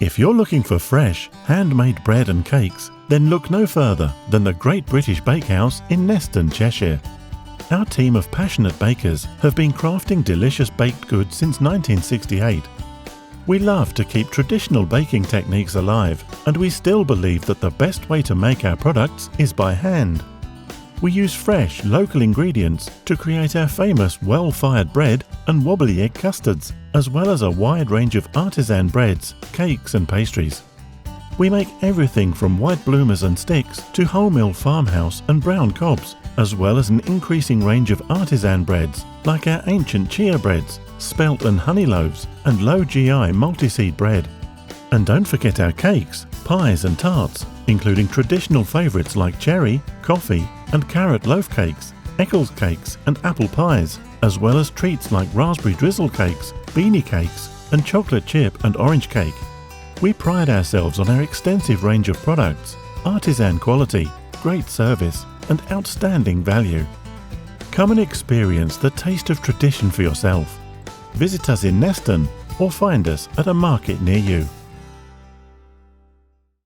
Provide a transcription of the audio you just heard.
If you're looking for fresh, handmade bread and cakes, then look no further than the Great British Bakehouse in Neston, Cheshire. Our team of passionate bakers have been crafting delicious baked goods since 1968. We love to keep traditional baking techniques alive, and we still believe that the best way to make our products is by hand. We use fresh, local ingredients to create our famous well-fired bread and wobbly egg custards, as well as a wide range of artisan breads, cakes and pastries. We make everything from white bloomers and sticks to wholemeal farmhouse and brown cobs, as well as an increasing range of artisan breads like our ancient chia breads, spelt and honey loaves, and low GI multi-seed bread. And don't forget our cakes, pies and tarts, including traditional favourites like cherry, coffee and carrot loaf cakes, Eccles cakes and apple pies, as well as treats like raspberry drizzle cakes, beanie cakes and chocolate chip and orange cake. We pride ourselves on our extensive range of products, artisan quality, great service and outstanding value. Come and experience the taste of tradition for yourself. Visit us in Neston or find us at a market near you.